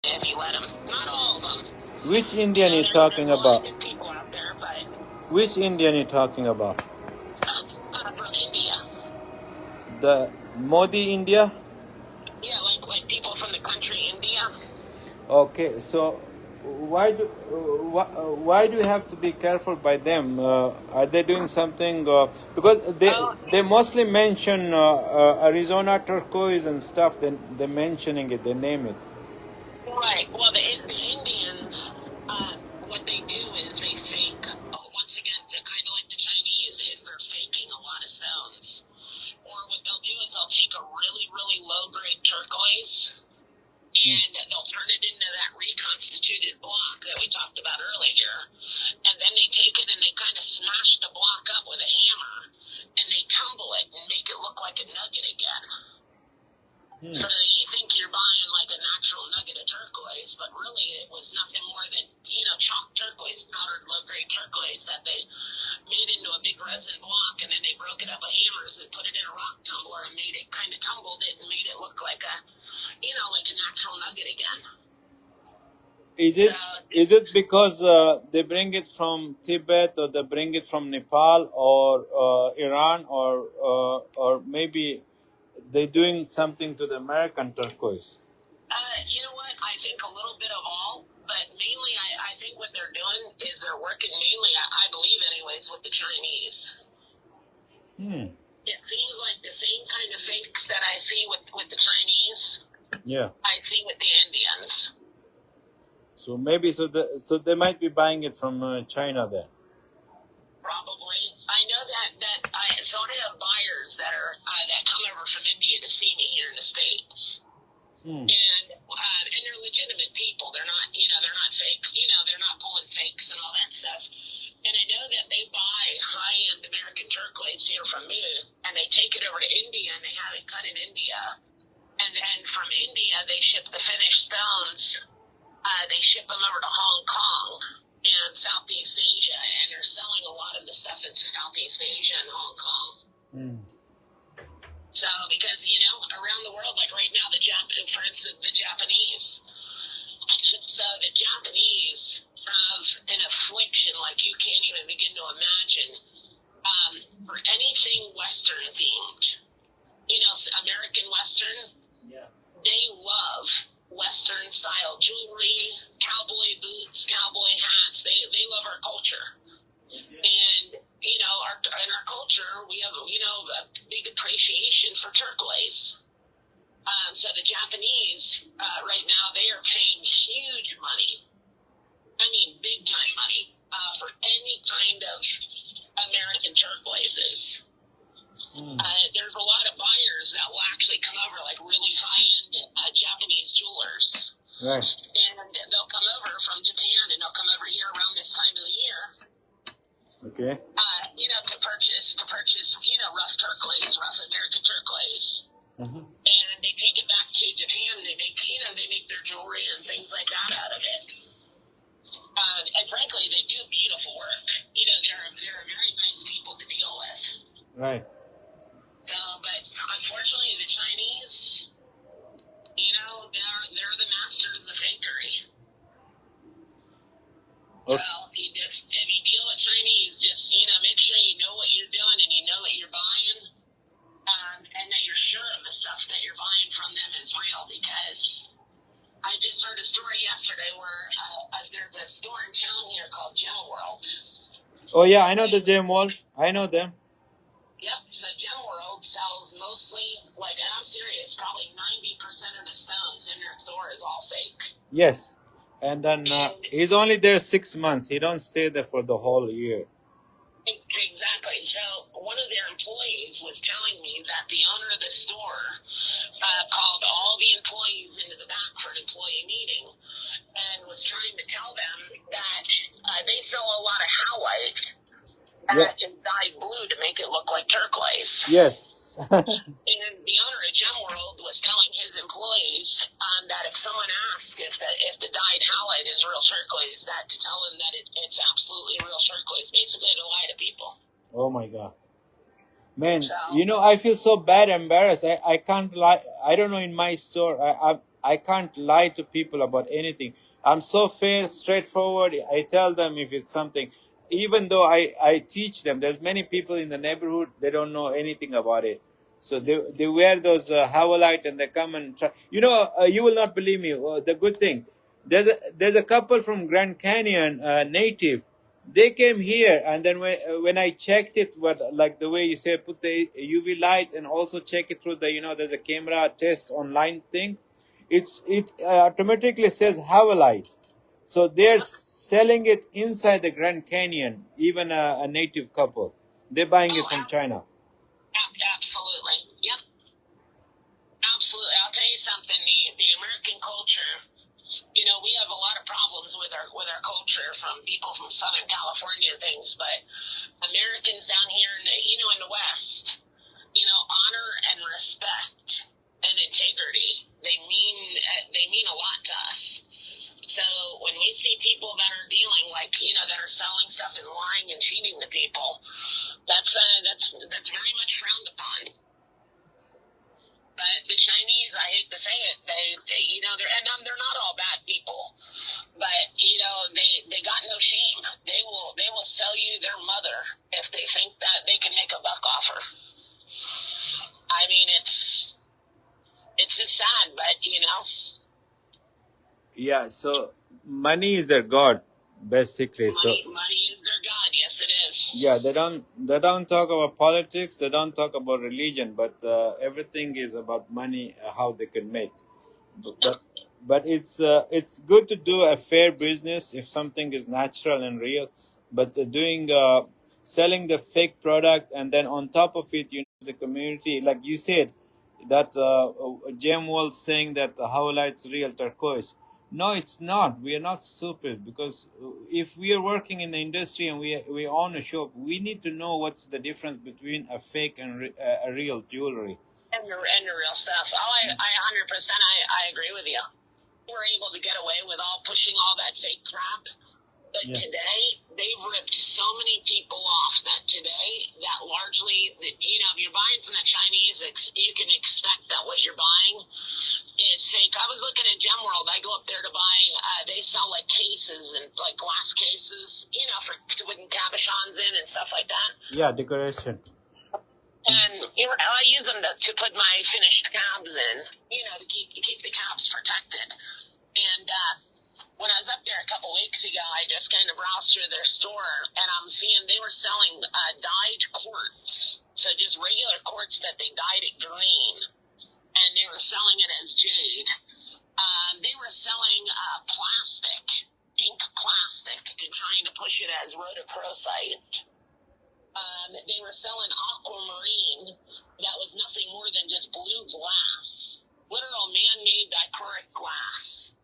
if you let them. Not all of them. Which Indian you There's talking a lot about? of good people out there, but Which Indian you talking about? from India. The Modi India? Yeah, like people from the country India. Okay, so why do you have to be careful by them? Are they doing something? Because they mostly mention Arizona turquoise and stuff. Then they're mentioning it. They name it. Right. Well, the Indians, what they do is they fake. Once again, kind of like the Chinese, is they're faking a lot of stones. Or what they'll do is they'll take a really, really low grade turquoise, and they'll turn it into that reconstituted block that we talked about earlier. And then they take it and they kind of smash the block up with a hammer, and they tumble it and make it look like a nugget again. So you think you're buying like a natural nugget of turquoise, but really it was nothing more than, chalk turquoise, powdered low-grade turquoise that they made into a big resin block, and then they broke it up with hammers and put it in a rock tumbler and made it, kind of tumbled it and made it look like a, like a natural nugget again. Is it because they bring it from Tibet, or they bring it from Nepal or Iran, or maybe they're doing something to the American turquoise? You know what? I think a little bit of all, but mainly I think what they're doing is they're working mainly, I believe anyways, with the Chinese. It seems like the same kind of fakes that I see with the Chinese. Yeah. I see with the Indians. So maybe so they might be buying it from China then. Probably. I know that I have buyers that are that come over from India to see me here in the States. And they're legitimate people. They're not, they're not fake. They're not pulling fakes and all that stuff. And I know that they buy high-end American turquoise here from me, and they take it over to India, and they have it cut in India. And then from India, they ship the finished stones. They ship them over to Hong Kong and Southeast Asia, and they're selling a lot of the stuff in Southeast Asia and Hong Kong. So, because, around the world, like right now, for instance, the Japanese. So the Japanese have an affliction like you can't even begin to imagine for anything Western themed. American Western, they love Western style jewelry, cowboy boots, cowboy hats. They love our culture. And, in our culture, we have, a big appreciation for turquoise. So the Japanese, right now, they are paying huge money. I mean, big time money, for any kind of American turquoises. There's a lot of buyers that will actually come over, like really high-end Japanese jewelers. Right. And they'll come over from Japan, and they'll come over here around this time of the year. Okay. To purchase, rough turquoise, rough American turquoise. And they take it back to Japan. They make, they make their jewelry and things like that out of it. And frankly, they do beautiful work. They're very nice people to deal with. Right. So, but unfortunately, the Chinese, they're the masters of fakery. Okay. So, if you deal with Chinese, just, make sure you know what you're doing and you know what you're buying, and that you're sure of the stuff that you're buying from them is real, because I just heard a story yesterday where there's a store in town here called Gem World. Oh, yeah, I know the Gem World. I know them. Yep, so Gem World sells mostly, and I'm serious, probably 90% of the stones in their store is all fake. Yes. And then he's only there 6 months. He don't stay there for the whole year. Exactly. So one of their employees was telling me that the owner of the store called all the employees into the back for an employee meeting and was trying to tell them that they sell a lot of howite that is dyed blue to make it look like turquoise. Yes. And the owner of Gem World was telling his employees that if someone asks if the dyed howite is real turquoise, that to tell them that it's absolutely real turquoise. Basically, to lie to people. Oh my God, man! I feel so bad, embarrassed. I can't lie. I don't know in my store. I can't lie to people about anything. I'm so fair, straightforward. I tell them if it's something, even though I teach them. There's many people in the neighborhood, they don't know anything about it. So they wear those howlite and they come and try. You will not believe me. The good thing, there's a couple from Grand Canyon, native. They came here, and then when I checked it, what like the way you say, put the UV light and also check it through the there's a camera test online thing. It automatically says howlite. So they're selling it inside the Grand Canyon. Even a native couple, they're buying it from China. Absolutely. Yep. Absolutely. I'll tell you something. The American culture, we have a lot of problems with our culture from people from Southern California and things, but Americans down here in the West, honor and respect and integrity, they mean a lot to us. So when we see people that are dealing that are selling stuff and lying and cheating to people, that's very much frowned upon. But the Chinese, I hate to say it, they're not all bad people, but they got no shame. They will sell you their mother if they think that they can make a buck off her. I mean, it's just sad, but Yeah. So money is their god, basically. Money is their god. Yes, it is. Yeah, they don't talk about politics. They don't talk about religion, but everything is about money, how they can make. But it's good to do a fair business if something is natural and real. But selling the fake product, and then on top of it, the community, like you said, that Jim was saying that the howlite's real turquoise. No, it's not. We are not stupid, because if we are working in the industry and we own a shop, we need to know what's the difference between a fake and a real jewelry. And the real stuff. I 100%, I agree with you. We're able to get away with pushing all that fake crap. But today, they've ripped so many people off that largely, if you're buying from the Chinese, you can expect that what you're buying is fake. I was looking at Gemworld. I go up there to buy, they sell cases and glass cases, for putting cabochons in and stuff like that. Yeah, decoration. And I use them to put my finished cabs in, to keep the cabs protected. And when I was up there a couple weeks ago, I just kind of browsed through their store, and I'm seeing they were selling dyed quartz. So just regular quartz that they dyed it green, and they were selling it as jade. They were selling pink plastic, and trying to push it as rhodochrosite. They were selling aquamarine that was nothing more than just blue glass, literal man-made dichroic glass.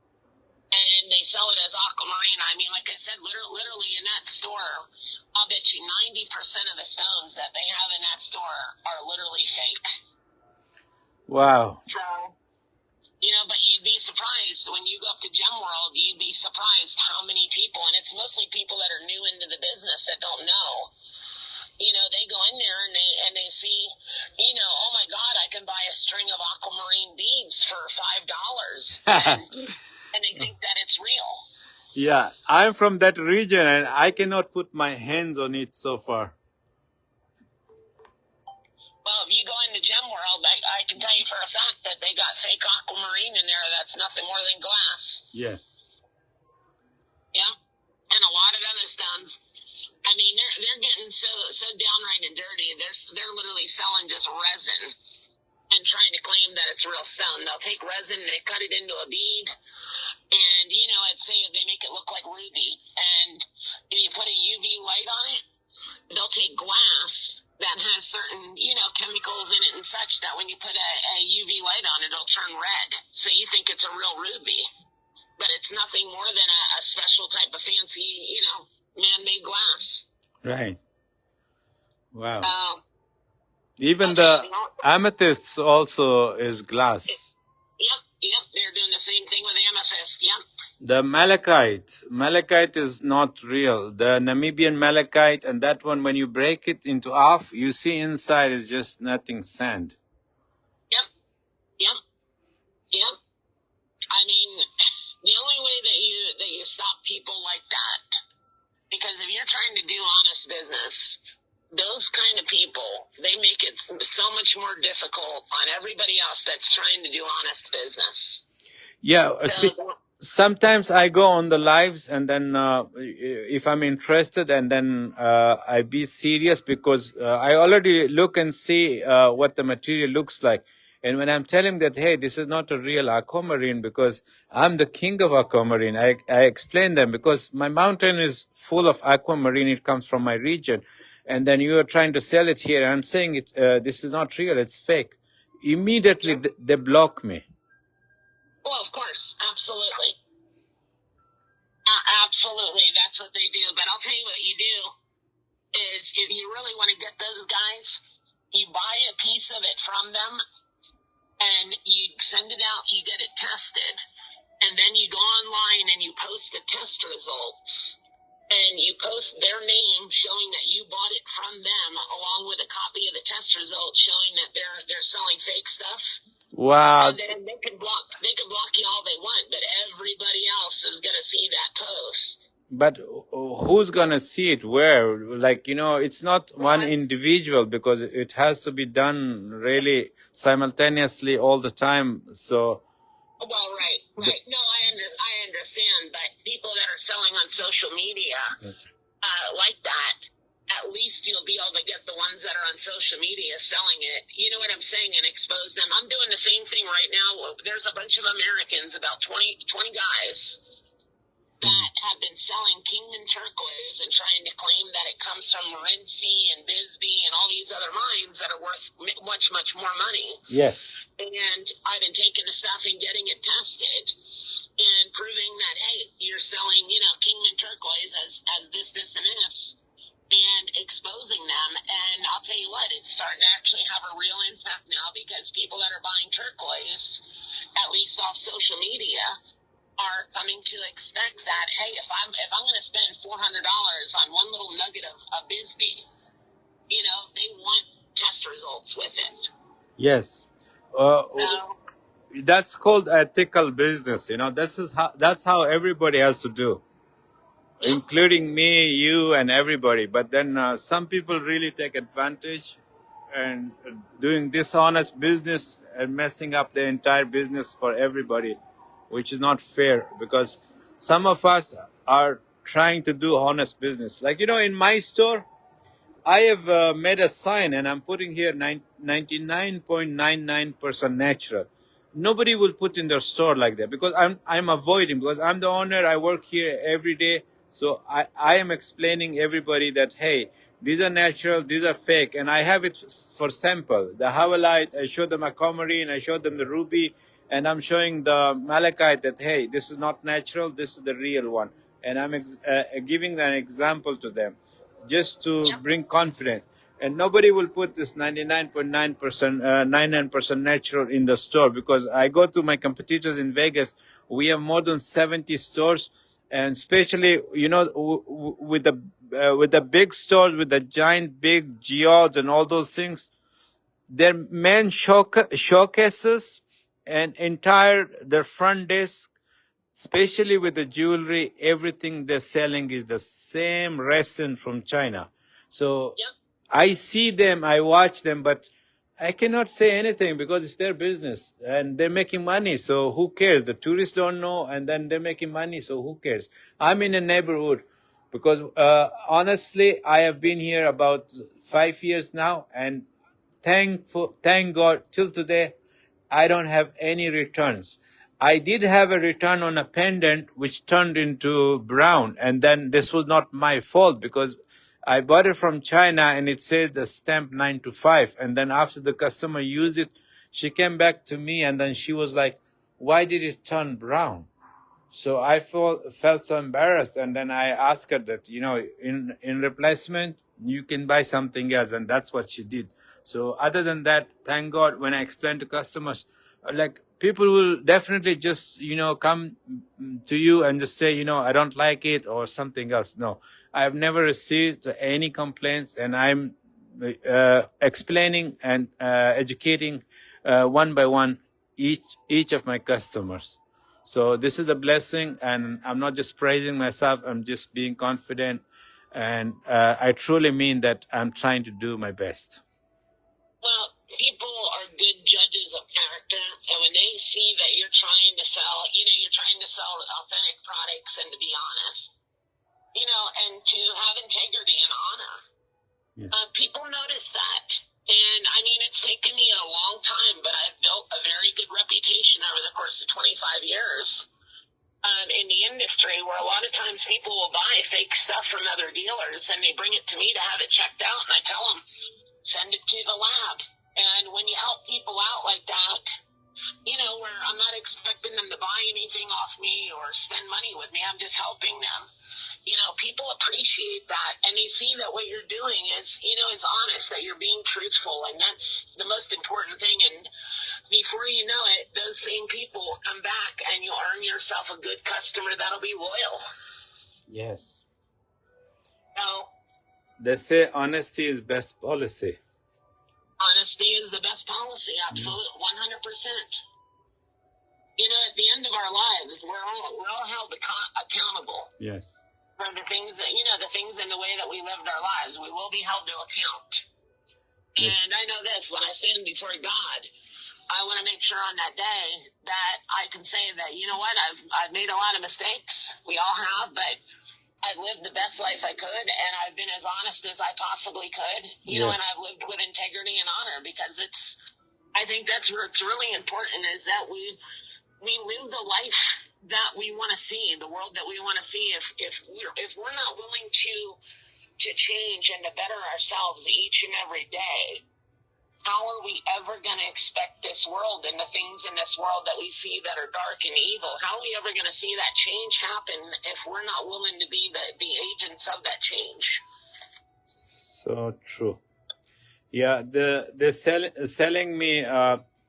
And they sell it as aquamarine. I mean, like I said, literally in that store, I'll bet you 90% of the stones that they have in that store are literally fake. Wow. So, but you'd be surprised when you go up to Gemworld, you'd be surprised how many people, and it's mostly people that are new into the business that don't know. They go in there and they see, oh my God, I can buy a string of aquamarine beads for $5. And they think that it's real. Yeah, I'm from that region and I cannot put my hands on it so far. Well, if you go into Gemworld, I can tell you for a fact that they got fake aquamarine in there that's nothing more than glass. Yes. Yeah. And a lot of other stones. I mean, they're getting so downright and dirty. They're literally selling just resin and trying to claim that it's real stone. They'll take resin and they cut it into a bead, and they make it look like ruby. And if you put a UV light on it, they'll take glass that has certain chemicals in it and such that when you put a UV light on it, it'll turn red. So you think it's a real ruby, but it's nothing more than a special type of fancy man-made glass. Right. Wow. Even the amethysts also is glass. Yep. They're doing the same thing with amethyst. Yep. The malachite is not real. The Namibian malachite, and that one, when you break it into half, you see inside is just nothing, sand. Yep. trying to do honest business, those kind of people, they make it so much more difficult on everybody else that's trying to do honest business. Yeah, see, So, sometimes I go on the lives and then if I'm interested and then I be serious because I already look and see what the material looks like. And when I'm telling that, hey, this is not a real aquamarine because I'm the king of aquamarine, I explain them because my mountain is full of aquamarine. It comes from my region. And then you are trying to sell it here. I'm saying it, this is not real. It's fake. Immediately they block me. well, of course, absolutely. Absolutely, that's what they do. But I'll tell you what you do is if you really want to get those guys, you buy a piece of it from them and you send it out, you get it tested, and then you go online and you post the test results. And you post their name showing that you bought it from them, along with a copy of the test results showing that they're selling fake stuff. Wow. And then they can block you all they want, but everybody else is gonna see that post. But who's gonna see it where? Like, it's not one individual because it has to be done really simultaneously all the time. So, Well, right. No, I understand, but people that are selling on social media, like that, at least you'll be able to get the ones that are on social media selling it. You know what I'm saying? And expose them. I'm doing the same thing right now. There's a bunch of Americans, about 20 guys, that have been selling Kingman turquoise and trying to claim that it comes from Morenci and Bisbee and all these other mines that are worth much, much more money. yes. And I've been taking the stuff and getting it tested and proving that, hey, you're selling, Kingman turquoise as this, and this, and exposing them. And I'll tell you what, it's starting to actually have a real impact now because people that are buying turquoise, at least off social media, are coming to expect that, hey, if I'm going to spend $400 on one little nugget of Bisbee, they want test results with it. Yes. So, That's called ethical business. That's how everybody has to do, including me, you, and everybody. But then some people really take advantage and doing dishonest business and messing up the entire business for everybody, which is not fair because some of us are trying to do honest business. Like, in my store, I have made a sign and I'm putting here 99.99% natural. Nobody will put in their store like that because I'm avoiding, because I'm the owner. I work here every day. So I am explaining everybody that, hey, these are natural, these are fake. And I have it for sample. The howlite, I show them aquamarine, I show them the ruby, and I'm showing the malachite that, hey, this is not natural, this is the real one. And I'm giving an example to them just to bring confidence. And nobody will put this 99.9% natural in the store because I go to my competitors in Vegas. We have more than 70 stores, and especially with the big stores with the giant big geodes and all those things, their main showcases and entire their front desk, especially with the jewelry, everything they're selling is the same resin from China. So I see them, I watch them, but I cannot say anything because it's their business and they're making money. So who cares? The tourists don't know, and then they're making money. So who cares? I'm in a neighborhood because honestly, I have been here about 5 years now, and thank God till today, I don't have any returns. I did have a return on a pendant which turned into brown, and then this was not my fault because I bought it from China and it says the stamp 925. And then after the customer used it, she came back to me and then she was like, why did it turn brown? So I felt so embarrassed, and then I asked her that, in replacement, you can buy something else, and that's what she did. So other than that, thank God, when I explain to customers, like people will definitely just, come to you and just say, I don't like it or something else. No, I've never received any complaints, and I'm explaining and educating one by one each of my customers. So this is a blessing, and I'm not just praising myself. I'm just being confident And I truly mean that I'm trying to do my best. Well, people are good judges of character, and when they see that you're trying to sell, you're trying to sell authentic products and to be honest, and to have integrity and honor, Yes. People notice that. And I mean, it's taken me a long time, but I've built a very good reputation over the course of 25 years in the industry, where a lot of times people will buy fake stuff from other dealers and they bring it to me to have it checked out, and I tell them, send it to the lab. And when you help people out like that, where I'm not expecting them to buy anything off me or spend money with me, I'm just helping them. People appreciate that, and they see that what you're doing is honest, that you're being truthful, and that's the most important thing. And before you know it, those same people will come back, and you'll earn yourself a good customer that'll be loyal. Yes. So, They say honesty is best policy. honesty is the best policy, absolutely, 100%. At the end of our lives, we're all held accountable. Yes. For the things that, the things in the way that we lived our lives, we will be held to account. Yes. And I know this, when I stand before God, I want to make sure on that day that I can say that, I've made a lot of mistakes. We all have, but I've lived the best life I could, and I've been as honest as I possibly could, and I've lived with integrity and honor, because I think that's where it's really important, is that we live the life that we want to see, the world that we want to see. If we're not willing to change and to better ourselves each and every day, how are we ever going to expect this world and the things in this world that we see that are dark and evil? How are we ever going to see that change happen if we're not willing to be the agents of that change? So true. Yeah, they're selling me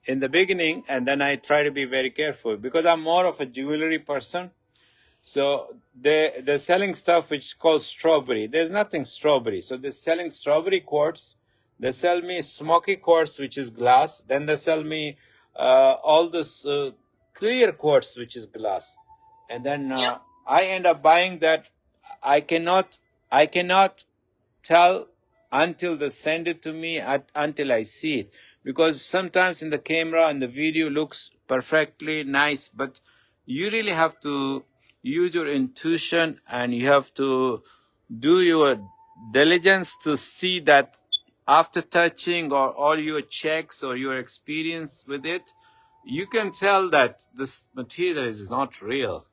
in the beginning, and then I try to be very careful because I'm more of a jewelry person. So they're selling stuff which is called strawberry. There's nothing strawberry. So they're selling strawberry quartz. They sell me smoky quartz, which is glass. Then they sell me all this clear quartz, which is glass. And then I end up buying that. I cannot tell until they send it to me, until I see it. Because sometimes in the camera and the video looks perfectly nice, but you really have to use your intuition, and you have to do your diligence to see that after touching or all your checks or your experience with it, you can tell that this material is not real.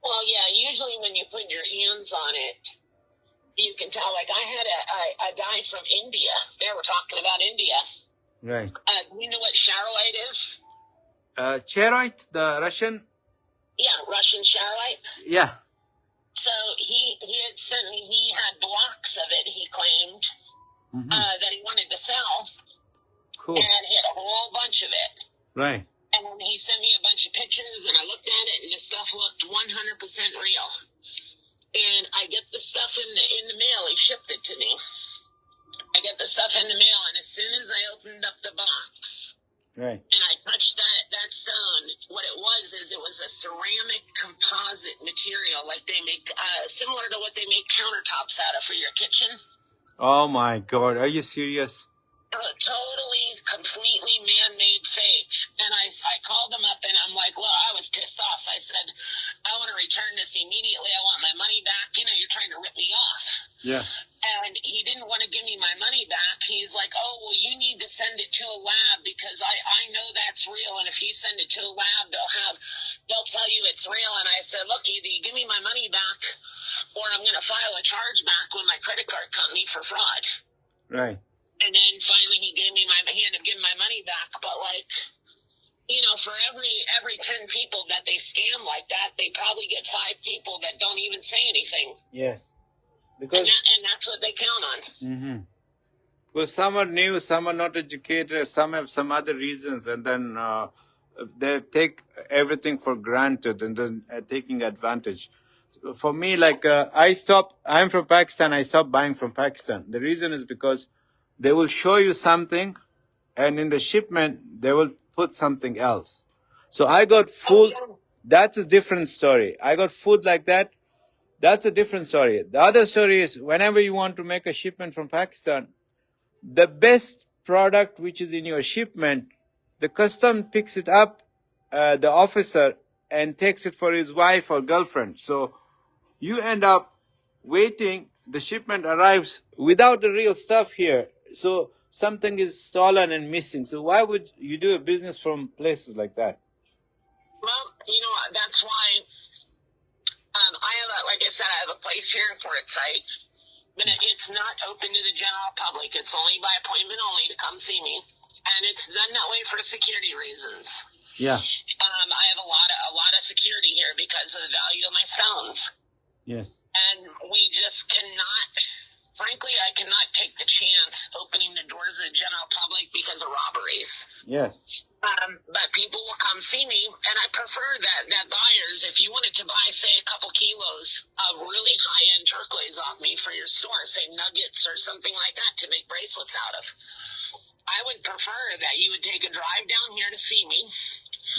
Well, yeah, usually when you put your hands on it, you can tell. Like, I had a guy from India. They were talking about India. Right. You know what charoite is? Charoite, the Russian? Yeah, Russian charoite. Yeah. So he had sent me, he had blocks of it, he claimed, that he wanted to sell. Cool. And he had a whole bunch of it. Right. And he sent me a bunch of pictures, and I looked at it, and the stuff looked 100% real. And I get the stuff in the mail. He shipped it to me. I get the stuff in the mail, and as soon as I opened up the box, right, and I touched that stone, what it was a ceramic composite material, like they make, similar to what they make countertops out of for your kitchen. Oh my God, are you serious? Totally, completely man-made fake. And I called them up, and I'm like, well, I was pissed off. I said, I want to return this immediately. I want my money back. You're trying to rip me off. Yeah. And he didn't want to give me my money back. He's like, oh, well, you need to send it to a lab, because I know that's real. And if you send it to a lab, they'll tell you it's real. And I said, look, either you give me my money back, or I'm going to file a charge back with my credit card company for fraud. Right. And then finally he ended up giving my money back. But for every 10 people that they scam like that, they probably get 5 people that don't even say anything. Yes. Because and that's what they count on. Mm-hmm. Because some are new, some are not educated, some have some other reasons, and then they take everything for granted and then taking advantage. For me, I'm from Pakistan, I stopped buying from Pakistan. The reason is because they will show you something, and in the shipment, they will put something else. So I got food. That's a different story. I got food like that That's a different story. The other story is whenever you want to make a shipment from Pakistan, the best product which is in your shipment, the custom picks it up, the officer, and takes it for his wife or girlfriend. So you end up waiting, the shipment arrives without the real stuff here. So something is stolen and missing. So why would you do a business from places like that? Well, that's why I have, like I said, I have a place here in Quartzsite, but it's not open to the general public. It's only by appointment only to come see me, and it's done that way for security reasons. Yeah. I have a lot of security here because of the value of my stones. Yes. And we just cannot, frankly, I cannot take the chance opening the doors to the general public because of robberies. Yes. But people will come see me, and I prefer that buyers, if you wanted to buy, say, a couple kilos of really high-end turquoise off me for your store, say nuggets or something like that to make bracelets out of, I would prefer that you would take a drive down here to see me,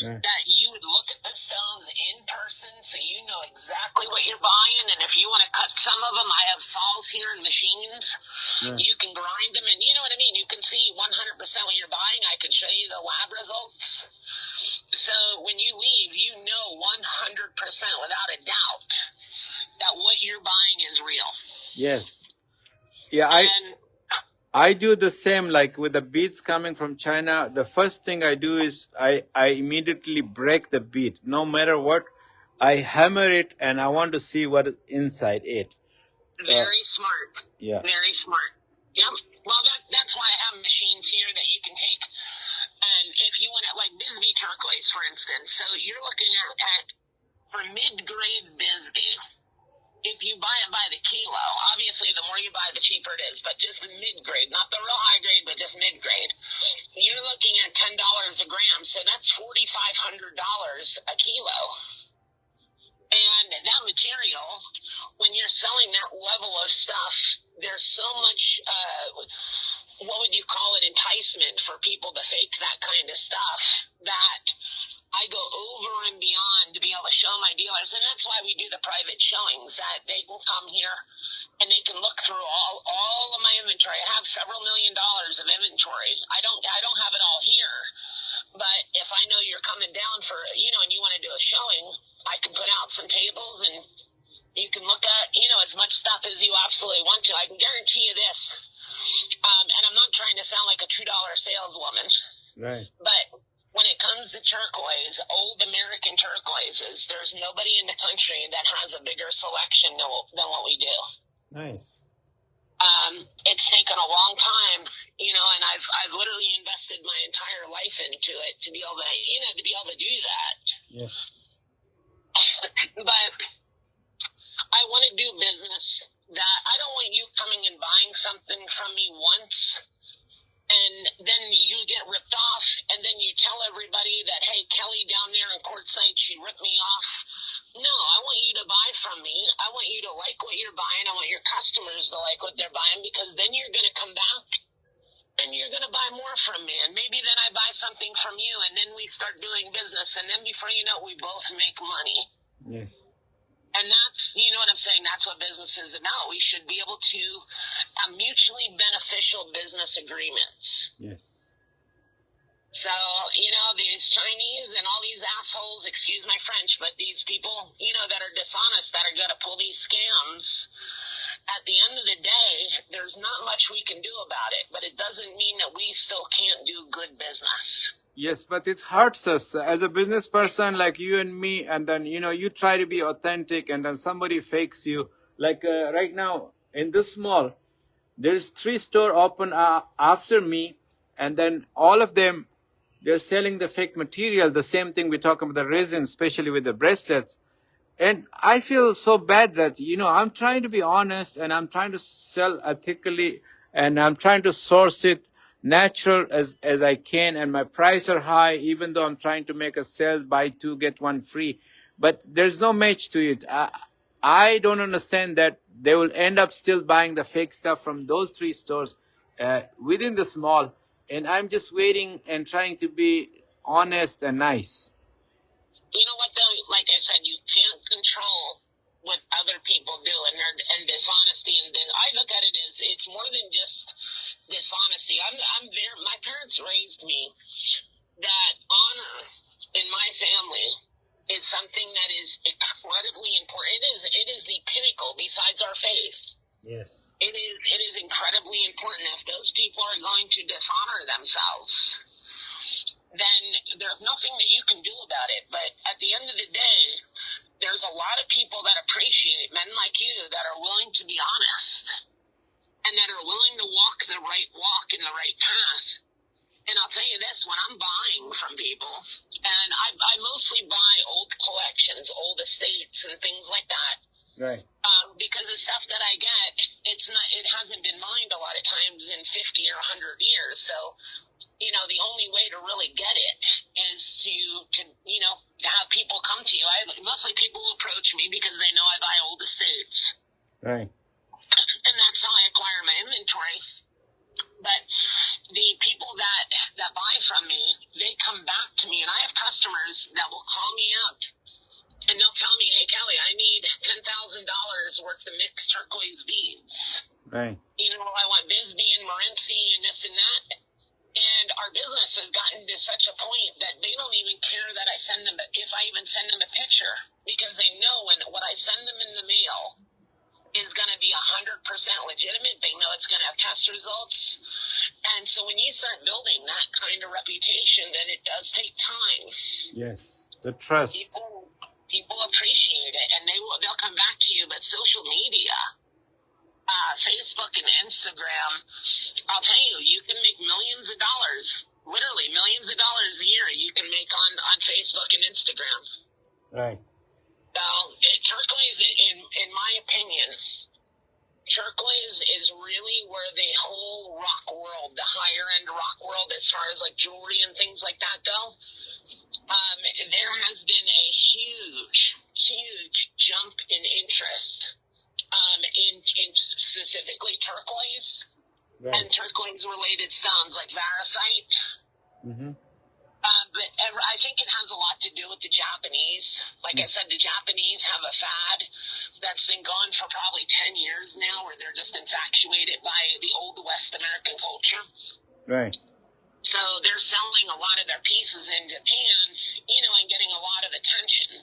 that you would look at the stones in person so you know exactly what you're buying. And if you want to cut some of them, I have saws here and machines. You can grind them, and you know what I mean? You can see 100% what you're buying. I can show you the lab results. So when you leave, you know 100% without a doubt that what you're buying is real. Yes. Yeah, I do the same, like with the beads coming from China. The first thing I do is I immediately break the bead. No matter what, I hammer it and I want to see what is inside it. Very smart. Yeah. Very smart. Yep. Well, that's why I have machines here that you can take. And if you want to, like Bisbee turquoise, for instance, so you're looking at for mid-grade Bisbee, if you buy it by the kilo, obviously the more you buy, the cheaper it is, but just the mid-grade, not the real high grade, but just mid-grade, you're looking at $10 a gram, so that's $4,500 a kilo. And that material, when you're selling that level of stuff, there's so much, what would you call it, enticement for people to fake that kind of stuff that I go over and beyond to be able to show my dealers. And that's why we do the private showings, that they can come here and they can look through all of my inventory. I have several $1 million of inventory. I don't have it all here, but if I know you're coming down for, and you want to do a showing, I can put out some tables and you can look at, as much stuff as you absolutely want to. I can guarantee you this. And I'm not trying to sound like a $2 saleswoman. Right. But when it comes to turquoise, old American turquoises, there's nobody in the country that has a bigger selection than what we do. Nice. It's taken a long time, and I've literally invested my entire life into it to be able to, do that. Yes. But I want to do business that I don't want you coming and buying something from me once and then you get ripped off, and then you tell everybody that, hey, Kelly down there in Quartzsite, she ripped me off. No, I want you to buy from me. I want you to like what you're buying. I want your customers to like what they're buying, because then you're going to come back and you're going to buy more from me. And maybe then I buy something from you, and then we start doing business, and then before you know it, we both make money. Yes. And that's, you know what I'm saying, that's what business is about. We should be able to have mutually beneficial business agreements. Yes. So, these Chinese and all these assholes, excuse my French, but these people, that are dishonest, that are going to pull these scams, at the end of the day, there's not much we can do about it, but it doesn't mean that we still can't do good business. Yes, but it hurts us as a business person like you and me, and then, you try to be authentic and then somebody fakes you. Like right now in this mall, there's 3 stores open after me, and then all of them, they're selling the fake material. The same thing we talk about the resin, especially with the bracelets. And I feel so bad that, I'm trying to be honest and I'm trying to sell ethically and I'm trying to source it natural as I can, and my prices are high, even though I'm trying to make a sales, buy 2 get 1 free, but there's no match to it. I don't understand that they will end up still buying the fake stuff from those 3 stores within the mall, and I'm just waiting and trying to be honest and nice. You know what, though? Like I said, you can't control what other people it's more than just dishonesty. My parents raised me that honor in my family is something that is incredibly important. It is the pinnacle besides our faith. Yes. It is incredibly important. If those people are going to dishonor themselves, then there's nothing that you can do about it. But at the end of the day, there's a lot of people that appreciate men like you that are willing to be honest and that are willing to walk the right walk in the right path. And I'll tell you this, when I'm buying from people, and I mostly buy old collections, old estates and things like that. Right. Because the stuff that I get, it hasn't been mined a lot of times in 50 or 100 years. So, the only way to really get it is to have people come to you. Mostly people approach me because they know I buy old estates. Right. And that's how I acquire my inventory. But the people that buy from me, they come back to me, and I have customers that will call me up, and they'll tell me, hey, Kelly, I need $10,000 worth of mixed turquoise beads. Right. I want Bisbee and Morenci and this and that. And our business has gotten to such a point that they don't even care that I send them, if I even send them a picture, because they know what I send them in the mail is going to be 100% legitimate. They know it's going to have test results. And so when you start building that kind of reputation, then it does take time. Yes, the trust. People appreciate it, and they'll come back to you. But social media, Facebook and Instagram, I'll tell you, you can make millions of dollars, literally millions of dollars a year you can make on Facebook and Instagram. Right. Turquoise, in my opinion, turquoise is really where the whole rock world, the higher end rock world, as far as like jewelry and things like that go, there has been a huge jump in interest in specifically turquoise. Right. And turquoise related stones like varisite. Mm-hmm. But I think it has a lot to do with the Japanese. Like I said, the Japanese have a fad that's been going for probably 10 years now, where they're just infatuated by the old West American culture. Right. So they're selling a lot of their pieces in Japan, and getting a lot of attention.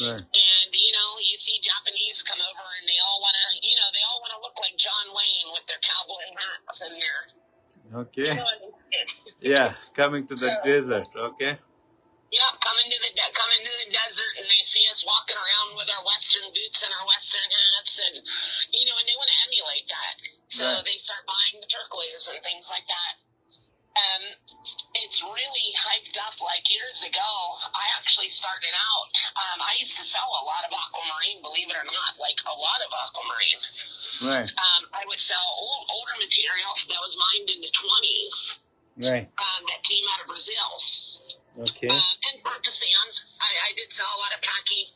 Right. And, you see Japanese come over and they all want to look like John Wayne with their cowboy hats and their... Okay. Yeah, coming to the desert, okay? Yeah, coming to the desert, and they see us walking around with our Western boots and our Western hats, and and they want to emulate that. So right. They start buying the turquoise and things like that. It's really hyped up. Like years ago, I actually started out. I used to sell a lot of aquamarine, believe it or not, like a lot of aquamarine. Right. I would sell older material that was mined in the 20s. Right. That came out of Brazil. Okay. And Pakistan. I did sell a lot of Paki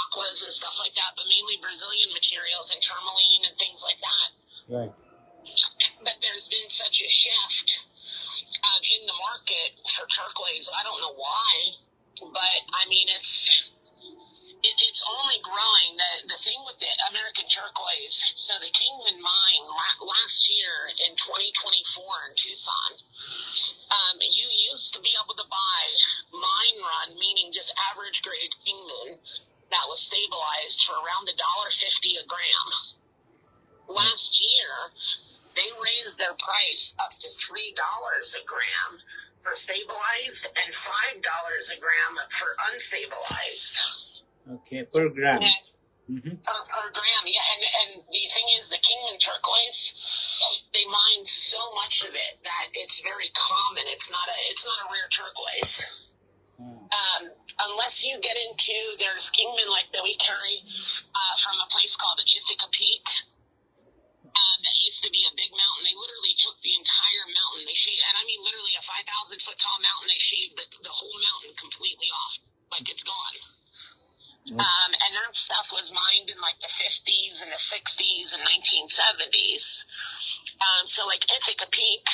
aquas and stuff like that, but mainly Brazilian materials and tourmaline and things like that. Right. But there's been such a shift in the market for turquoise. I don't know why, but I mean it's only growing. The thing with the American turquoise, so the Kingman mine last year in 2024 in Tucson, you used to be able to buy mine run, meaning just average grade Kingman, that was stabilized for around $1.50 a gram. Last year, they raised their price up to $3 a gram for stabilized and $5 a gram for unstabilized. Okay, per gram. Mm-hmm. Per gram, yeah. And the thing is, the Kingman turquoise, they mine so much of it that it's very common. It's not a rare turquoise. Unless you get into, there's Kingman like that we carry from a place called Ithaca Peak. That used to be a big mountain. They literally took the entire mountain. They shaved, and I mean literally a 5,000-foot tall mountain. They shaved the whole mountain completely off, like it's gone. And that stuff was mined in like the 50s and the 60s and 1970s. So like Ithaca Peak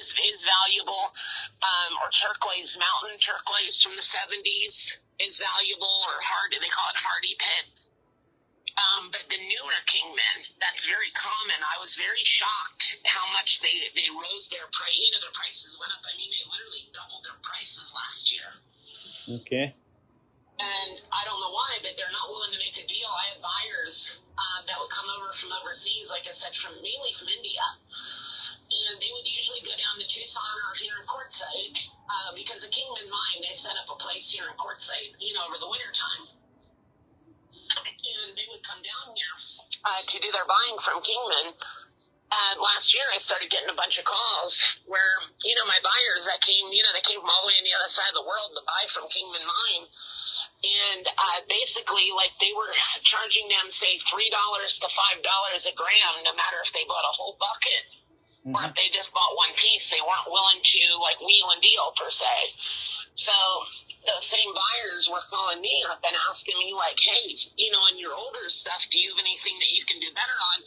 is valuable, or turquoise, mountain turquoise from the 70s is valuable, or they call it Hardy Pit. But the newer Kingmen, that's very common. I was very shocked how much they rose their price. Their prices went up. I mean, they literally doubled their prices last year. Okay. And I don't know why, but they're not willing to make a deal. I have buyers that would come over from overseas, like I said, mainly from India. And they would usually go down to Tucson or here in Quartzsite because the Kingman Mine, they set up a place here in Quartzsite, over the winter time. And they would come down here to do their buying from Kingman. And last year I started getting a bunch of calls where, my buyers that came, they came from all the way on the other side of the world to buy from Kingman Mine. And basically, like, they were charging them, say, $3 to $5 a gram, no matter if they bought a whole bucket or if they just bought one piece. They weren't willing to, like, wheel and deal, per se. So those same buyers were calling me up and asking me, like, hey, on your older stuff, do you have anything that you can do better on?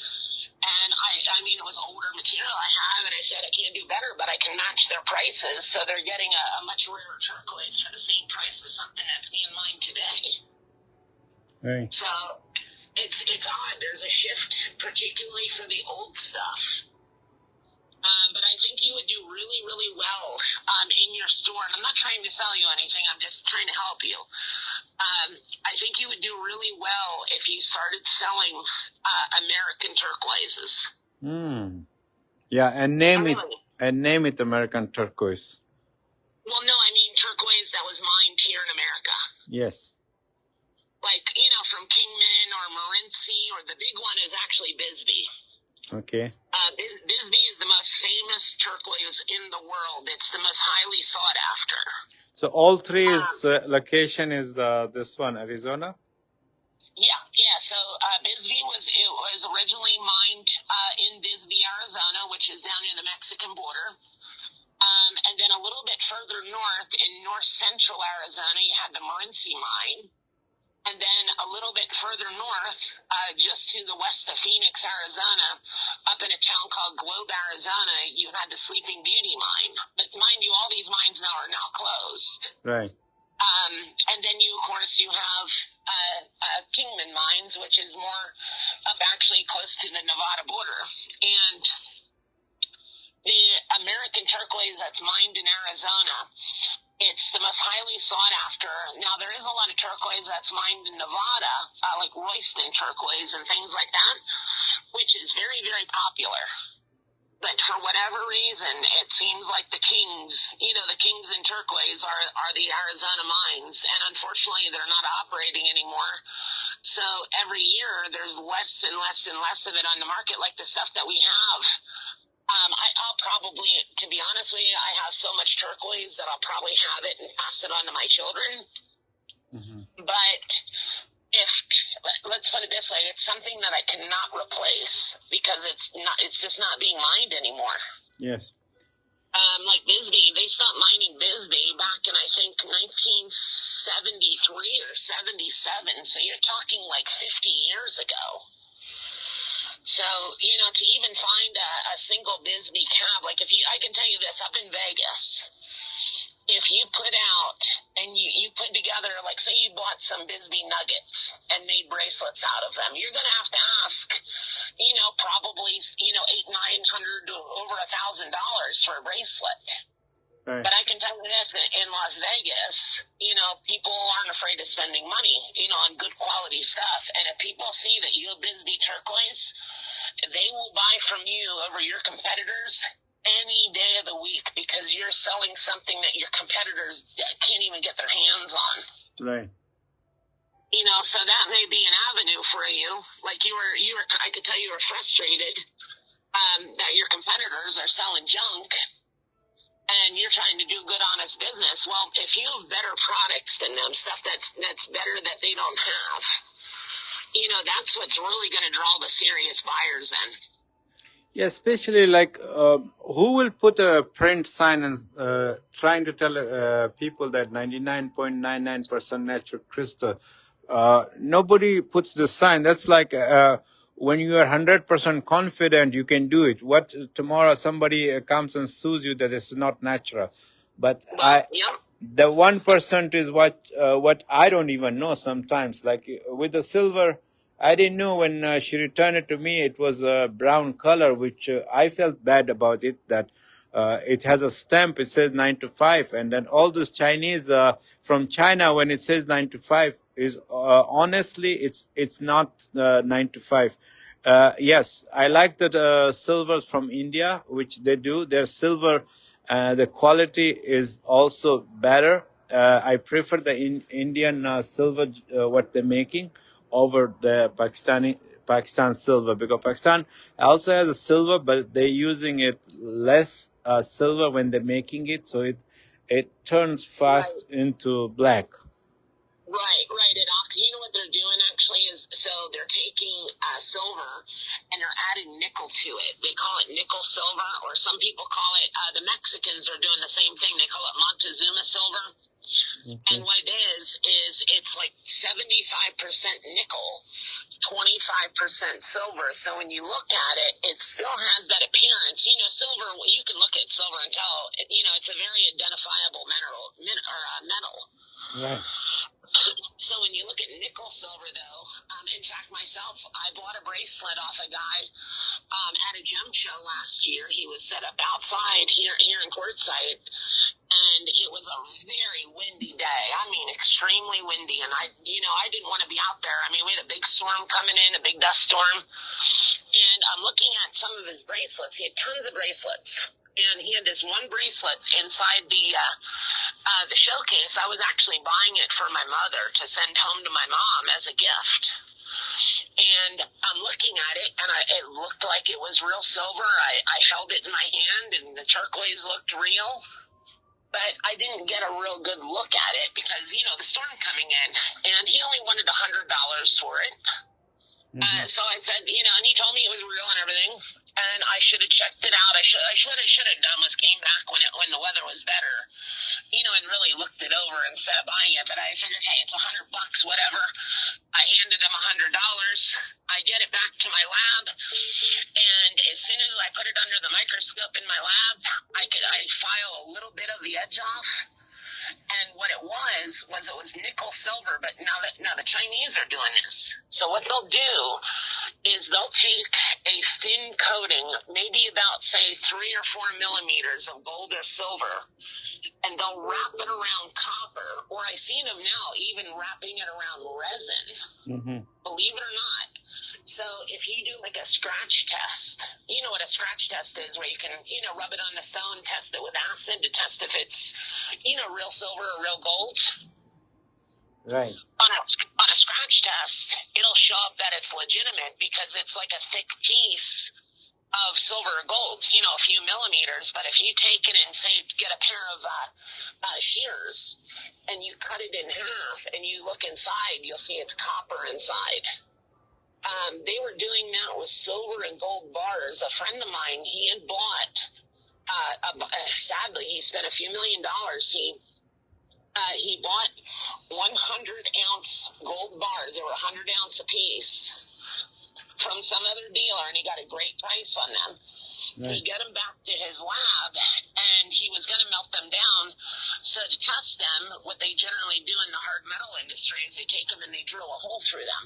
And I mean, it was older material I have, and I said, I can't do better, but I can match their prices. So they're getting a much rarer turquoise for the same price as something that's being mined today. Right. So it's odd. There's a shift, particularly for the old stuff. But I think you would do really, really well in your store. And I'm not trying to sell you anything. I'm just trying to help you. I think you would do really well if you started selling American turquoises. Yeah, and name it American turquoise. Well, no, I mean turquoise that was mined here in America. Yes. Like, from Kingman or Morenci, or the big one is actually Bisbee. Okay. Bisbee is the most famous turquoise in the world. It's the most highly sought after. So all three location is this one, Arizona? Yeah. So Bisbee was originally mined in Bisbee, Arizona, which is down near the Mexican border. And then a little bit further north, in north central Arizona, you had the Morenci mine. And then a little bit further north, just to the west of Phoenix, Arizona, up in a town called Globe, Arizona, you had the Sleeping Beauty mine. But mind you, all these mines are now closed. Right. And then you have Kingman mines, which is more up actually close to the Nevada border. And the American turquoise that's mined in Arizona, it's the most highly sought after. Now, there is a lot of turquoise that's mined in Nevada, like Royston turquoise and things like that, which is very, very popular. But for whatever reason, it seems like the kings in turquoise are the Arizona mines. And unfortunately, they're not operating anymore. So every year, there's less and less and less of it on the market, like the stuff that we have. I'll probably, to be honest with you, I have so much turquoise that I'll probably have it and pass it on to my children. But let's put it this way, it's something that I cannot replace because it's just not being mined anymore. Yes. Like Bisbee, they stopped mining Bisbee back in, I think, 1973 or 77. So you're talking like 50 years ago. So, to even find a single Bisbee cab, like I can tell you this, up in Vegas, if you put out and you put together, like say you bought some Bisbee nuggets and made bracelets out of them, you're going to have to ask, probably, $800-900 to over $1,000 for a bracelet. Right. But I can tell you this, in Las Vegas, people aren't afraid of spending money, on good quality stuff. And if people see that you have Bisbee turquoise, they will buy from you over your competitors any day of the week because you're selling something that your competitors can't even get their hands on. Right. So that may be an avenue for you. Like I could tell you were frustrated that your competitors are selling junk. And you're trying to do good, honest business. Well, if you have better products than them, stuff that's better that they don't have, that's what's really going to draw the serious buyers in. Yeah, especially like who will put a print sign and trying to tell people that 99.99% natural crystal. Nobody puts the sign. That's like when you are 100% confident you can do it. What tomorrow somebody comes and sues you that it's not natural. But the 1% is what I don't even know sometimes. Like with the silver, I didn't know when she returned it to me, it was a brown color, which I felt bad about it, that it has a stamp, it says 9 to 5. And then all those Chinese from China, when it says 9 to 5, is honestly, it's not 9 to 5. Yes, I like that silvers from India, which they do. Their silver, the quality is also better. I prefer the Indian silver, what they're making, over the Pakistan silver, because Pakistan also has a silver, but they're using it less silver when they're making it, so it turns fast into black. Right. You know what they're doing actually is, so they're taking silver and they're adding nickel to it. They call it nickel silver, or some people call it, the Mexicans are doing the same thing. They call it Montezuma silver. Okay. And what it is it's like 75% nickel, 25% silver. So when you look at it, it still has that appearance. You know, silver, you can look at silver and tell, you know, it's a very identifiable metal. Right. So when you look at nickel silver, though, in fact, myself, I bought a bracelet off a guy at a gem show last year. He was set up outside here in Quartzsite, and it was a very windy day. I mean, extremely windy, and I didn't want to be out there. I mean, we had a big storm coming in, a big dust storm, and I'm looking at some of his bracelets. He had tons of bracelets. And he had this one bracelet inside the showcase. I was actually buying it for my mother to send home to my mom as a gift. And I'm looking at it, and it looked like it was real silver. I held it in my hand, and the turquoise looked real. But I didn't get a real good look at it because, you know, the storm coming in. And he only wanted $100 for it. So I said, you know, and he told me it was real and everything, and I should have checked it out. I should have done was came back when the weather was better, you know, and really looked it over instead of buying it. But I figured, hey, it's $100, whatever. I handed him $100. I get it back to my lab, and as soon as I put it under the microscope in my lab, I file a little bit of the edge off. And what it was nickel silver, but now the Chinese are doing this. So what they'll do is they'll take a thin coating, maybe about, say, 3 or 4 millimeters of gold or silver, and they'll wrap it around copper, or I see them now even wrapping it around resin. Believe it or not. So if you do like a scratch test, you know what a scratch test is, where you can, you know, rub it on the stone, test it with acid to test if it's, you know, real silver or real gold. Right. On a scratch test, it'll show up that it's legitimate because it's like a thick piece of silver or gold, you know, a few millimeters. But if you take it and say get a pair of shears and you cut it in half and you look inside, you'll see it's copper inside. They were doing that with silver and gold bars. A friend of mine, he had bought, sadly, he spent a few $1 million. He bought 100-ounce gold bars. They were 100 ounce a piece from some other dealer, and he got a great price on them. Right. He got them back to his lab, and he was going to melt them down. So to test them, what they generally do in the hard metal industry is they take them and they drill a hole through them.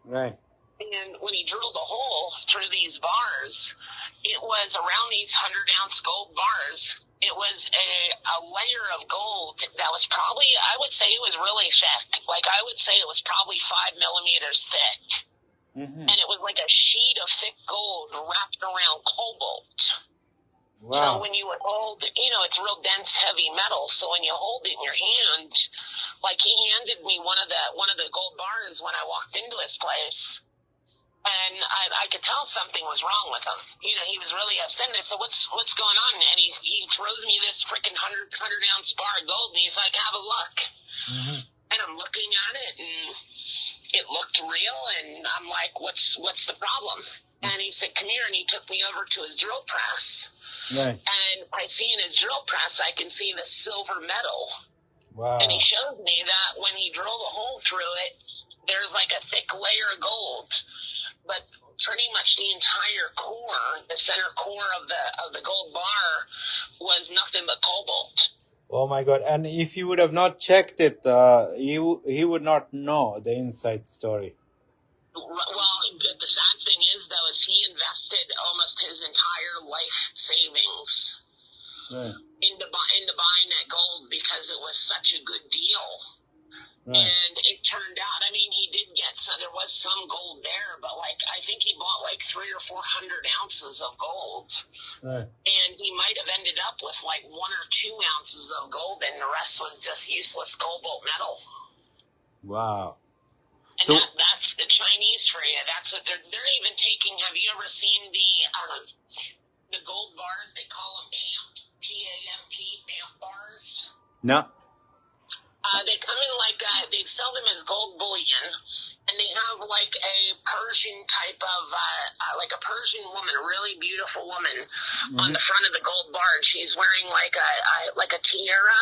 Right. And when he drilled a hole through these bars, it was around these 100-ounce gold bars. It was a layer of gold that was probably, I would say it was really thick. Like, I would say it was probably 5 millimeters thick. And it was like a sheet of thick gold wrapped around cobalt. Wow. So when you would hold, you know, it's real dense, heavy metal. So when you hold it in your hand, like he handed me one of the gold bars when I walked into his place. And I could tell something was wrong with him. You know, he was really upset. And I said, what's going on? And he throws me this freaking 100-ounce bar of gold, and he's like, have a look. And I'm looking at it, and it looked real, and I'm like, what's the problem? And he said, come here, and he took me over to his drill press. Right. And I see in his drill press, I can see the silver metal. Wow. And he showed me that when he drilled a hole through it, there's like a thick layer of gold. But pretty much the entire core, the center core of the gold bar, was nothing but cobalt. Oh my God! And if he would have not checked it, he would not know the inside story. Well, the sad thing is, though, is he invested almost his entire life savings Right. into buying that gold because it was such a good deal. Right. And it turned out, I mean, he did get some, there was some gold there, but like, I think he bought like 300 or 400 ounces of gold. Right. And he might have ended up with like 1 or 2 ounces of gold, and the rest was just useless cobalt metal. Wow. And So that's the Chinese for you. That's what they're even taking. Have you ever seen the gold bars? They call them PAMP, PAMP, PAMP bars. no. They come in like they sell them as gold bullion, and they have like a Persian type of like a Persian woman, a really beautiful woman, on the front of the gold bar, and she's wearing like a tiara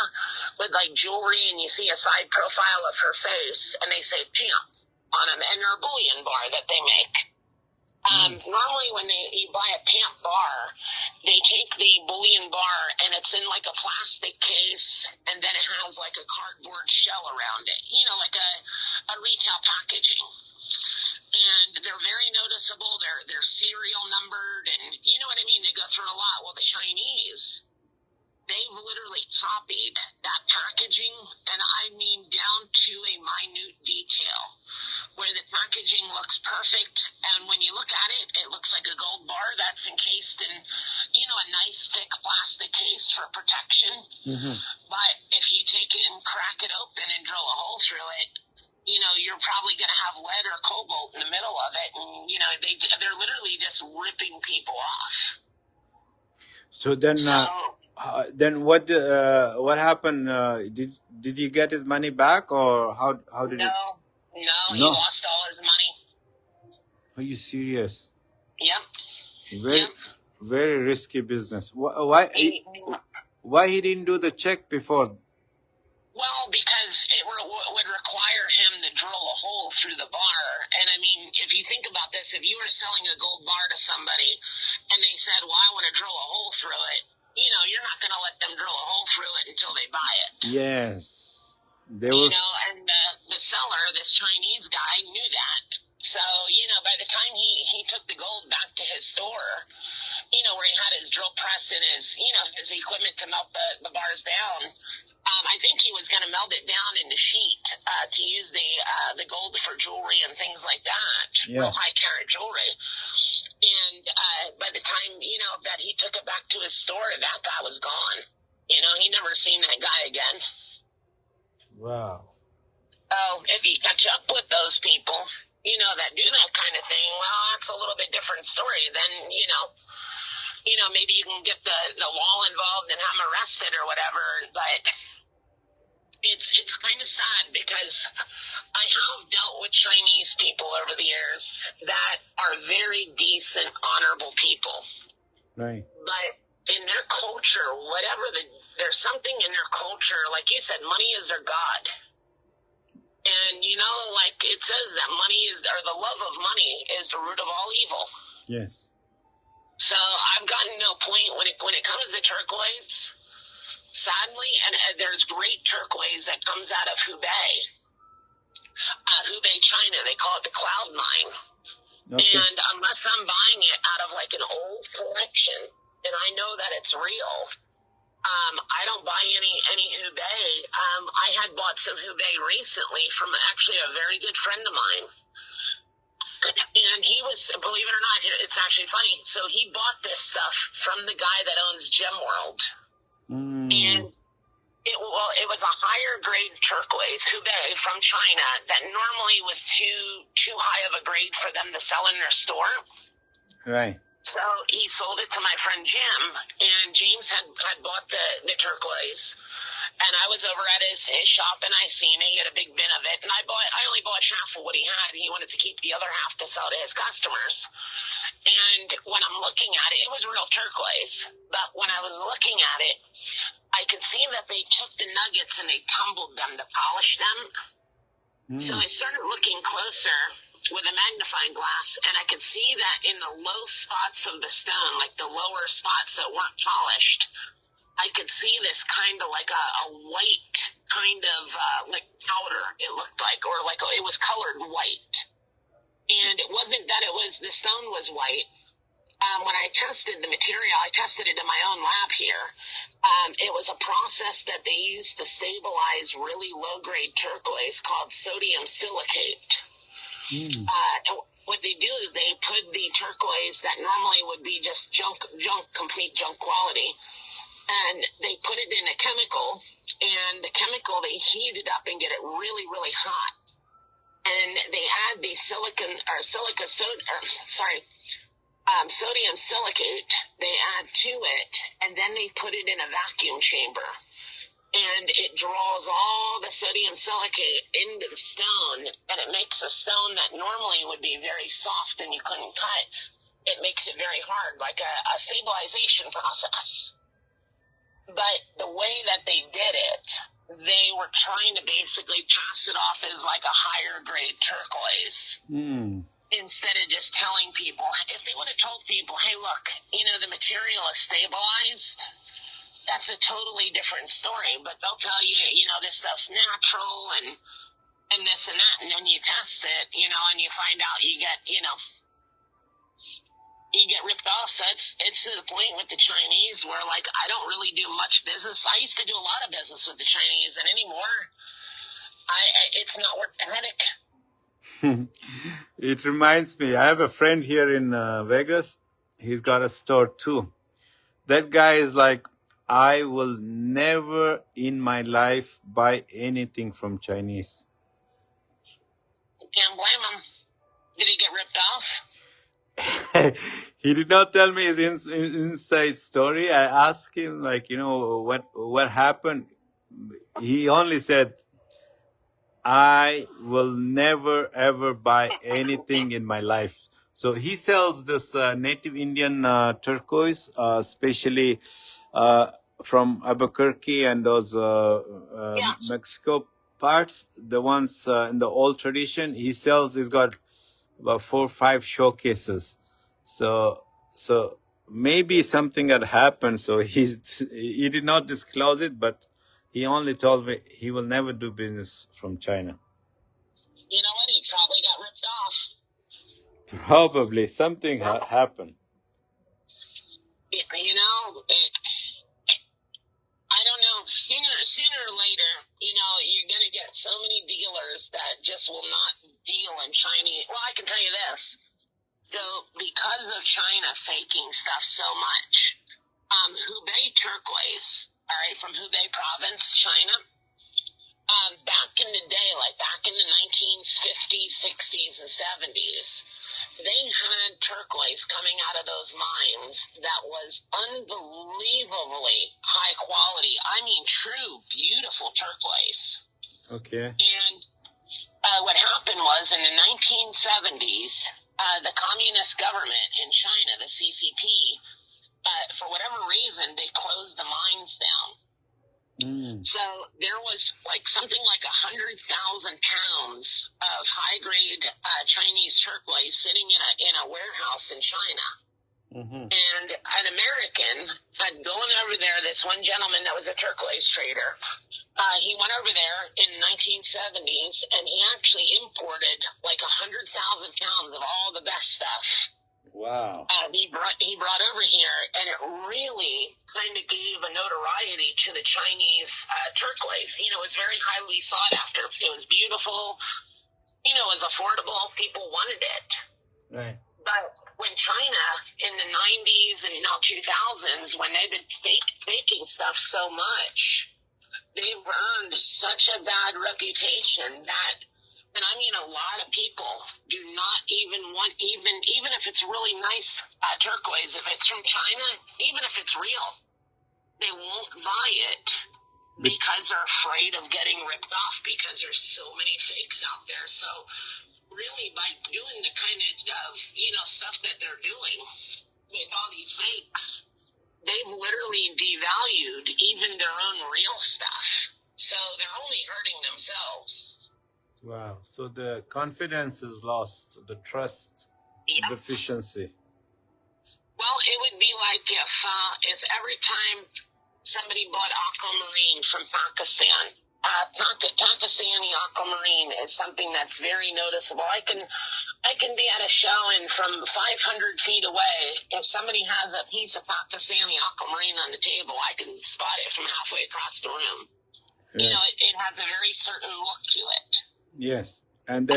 with like jewelry, and you see a side profile of her face, and they say PAMP on them, and they're a bullion bar that they make. Normally when you buy a PAMP bar, they take the bullion bar and it's in like a plastic case, and then it has like a cardboard shell around it, you know, like a retail packaging. And they're very noticeable. They're serial numbered, and you know what I mean? They go through a lot. Well, the Chinese, they've literally copied that packaging, and I mean down to a minute detail, where the packaging looks perfect, and when you look at it, it looks like a gold bar that's encased in, you know, a nice thick plastic case for protection. But if you take it and crack it open and drill a hole through it, you know, you're probably going to have lead or cobalt in the middle of it, and, you know, they're literally just ripping people off. So then what happened? Did he get his money back, or how did it? No, he lost all his money. Are you serious? Yep. Very risky business. Why he didn't do the check before? Well, because it would require him to drill a hole through the bar. And I mean, if you think about this, if you were selling a gold bar to somebody and they said, well, I want to drill a hole through it, you know, you're not going to let them drill a hole through it until they buy it. Yes. You know, and the seller, this Chinese guy, knew that. So, you know, by the time he took the gold back to his store, you know, where he had his drill press and his, you know, his equipment to melt the bars down, I think he was going to melt it down into sheet to use the gold for jewelry and things like that, real high carat jewelry. And by the time, you know, that he took it back to his store, that guy was gone. You know, he never seen that guy again. Wow. Oh, if you catch up with those people, you know, that do that kind of thing, well, that's a little bit different story. Then, you know, maybe you can get the law involved and have them arrested or whatever, but it's kind of sad because I have dealt with Chinese people over the years that are very decent, honorable people. Right. But in their culture, there's something in their culture, like you said, money is their God. And, you know, like it says that the love of money is the root of all evil. Yes. So I've gotten to a point when it comes to turquoise, sadly, and there's great turquoise that comes out of Hubei, China. They call it the cloud mine. Okay. And unless I'm buying it out of like an old collection, and I know that it's real, I don't buy any Hubei. I had bought some Hubei recently from actually a very good friend of mine. And he was, believe it or not, it's actually funny. So he bought this stuff from the guy that owns Gemworld. And it was a higher grade turquoise Hubei from China that normally was too high of a grade for them to sell in their store. Right. So he sold it to my friend Jim, and James had bought the turquoise. And I was over at his shop, and I seen it. He had a big bin of it, and I only bought half of what he had. He wanted to keep the other half to sell to his customers. And when I'm looking at it, it was real turquoise. But when I was looking at it, I could see that they took the nuggets and they tumbled them to polish them. So I started looking closer with a magnifying glass, and I could see that in the low spots of the stone, like the lower spots that weren't polished, I could see this kind of like a white kind of like powder, it looked like, or like it was colored white. And it wasn't that the stone was white. When I tested the material, I tested it in my own lab here. It was a process that they used to stabilize really low-grade turquoise called sodium silicate. What they do is they put the turquoise that normally would be just complete junk quality, and they put it in a chemical, and the chemical, they heat it up and get it really, really hot. And they add the sodium silicate, they add to it, and then they put it in a vacuum chamber. And it draws all the sodium silicate into the stone, and it makes a stone that normally would be very soft and you couldn't cut. It makes it very hard, like a stabilization process. But the way that they did it, they were trying to basically pass it off as like a higher grade turquoise. Instead of just telling people, if they would have told people, hey, look, the material is stabilized, that's a totally different story. But they'll tell you, this stuff's natural and this and that. And then you test it, and you find out you get ripped off. So it's to the point with the Chinese where, like, I don't really do much business. I used to do a lot of business with the Chinese, and anymore, it's not worth the headache. It reminds me, I have a friend here in Vegas. He's got a store too. That guy is like, I will never in my life buy anything from Chinese. Can't blame him. Did he get ripped off? He did not tell me his inside story. I asked him, like, what happened. He only said, I will never ever buy anything in my life. So he sells this native Indian turquoise, especially from Albuquerque and those Yes. Mexico parts, the ones in the old tradition. He's got about 4 or 5 showcases. So maybe something had happened. So he did not disclose it, but he only told me he will never do business from China. You know what? He probably got ripped off. Probably something happened. I don't know. Sooner or later, you're going to get so many dealers that just will not deal in Chinese. Well, I can tell you this. So, because of China faking stuff so much, Hubei turquoise, all right, from Hubei province, China, back in the day, like back in the 1950s, 60s, and 70s, they had turquoise coming out of those mines that was unbelievably high quality. I mean, true, beautiful turquoise. Okay. And what happened was in the 1970s, the communist government in China, the CCP, for whatever reason, they closed the mines down. So there was something like 100,000 pounds of high-grade Chinese turquoise sitting in a warehouse in China. And an American had gone over there, this one gentleman that was a turquoise trader, he went over there in the 1970s, and he actually imported 100,000 pounds of all the best stuff. Wow. He brought over here, and it really kind of gave a notoriety to the Chinese turquoise. It was very highly sought after. It was beautiful. It was affordable. People wanted it. Right. But when China in the 90s and now 2000s, when they've been faking stuff so much, they've earned such a bad reputation that, and I mean a lot of people do not even want, even if it's really nice turquoise, if it's from China, even if it's real, they won't buy it because they're afraid of getting ripped off because there's so many fakes out there. So really, by doing the kind of stuff that they're doing with all these fakes, they've literally devalued even their own real stuff. So they're only hurting themselves. Wow. So the confidence is lost, the trust deficiency. Well, it would be like if every time somebody bought aquamarine from Pakistan, Pakistani aquamarine is something that's very noticeable. I can be at a show and from 500 feet away, if somebody has a piece of Pakistani aquamarine on the table, I can spot it from halfway across the room. Right. You know, it has a very certain look to it. Yes, and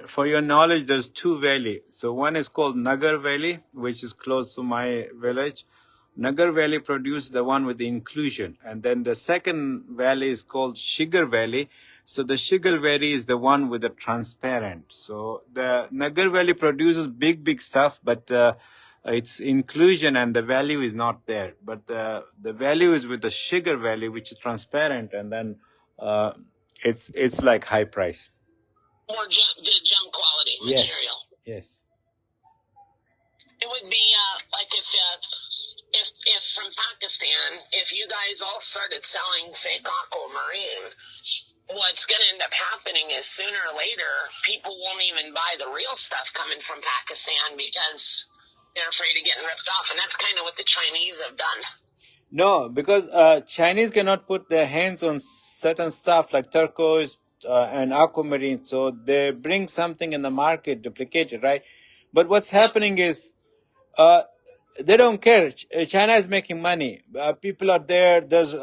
for your knowledge, there's two valleys. So one is called Nagar Valley, which is close to my village. Nagar Valley produced the one with the inclusion, and then the second valley is called Sugar Valley. So the Sugar Valley is the one with the transparent. So the Nagar Valley produces big stuff, but its inclusion and the value is not there. But the value is with the Sugar Valley, which is transparent, and then it's like high price. More gem quality material. Yes. It would be like if from Pakistan, if you guys all started selling fake aquamarine, what's going to end up happening is sooner or later, people won't even buy the real stuff coming from Pakistan because they're afraid of getting ripped off. And that's kind of what the Chinese have done. No, because Chinese cannot put their hands on certain stuff like turquoise and aquamarine. So they bring something in the market, duplicated, right? But what's happening is they don't care. China is making money. People are there. There's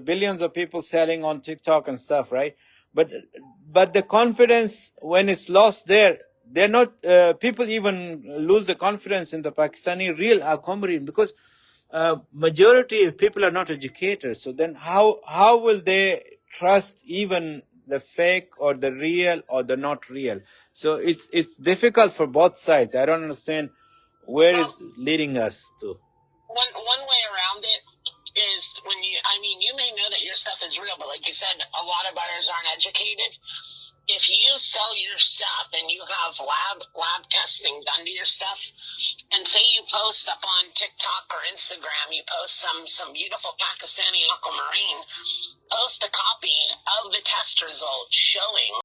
billions of people selling on TikTok and stuff, right? But the confidence, when it's lost there, they're not. People even lose the confidence in the Pakistani real aquamarine because majority of people are not educated. So then how will they trust even the fake or the real or the not real? So it's difficult for both sides. I don't understand where is leading us to. One way around it is when you may know that your stuff is real, but like you said, a lot of buyers aren't educated. If you sell your stuff and you have lab testing done to your stuff, and say you post up on TikTok or Instagram, you post some beautiful Pakistani aquamarine, post a copy of the test result showing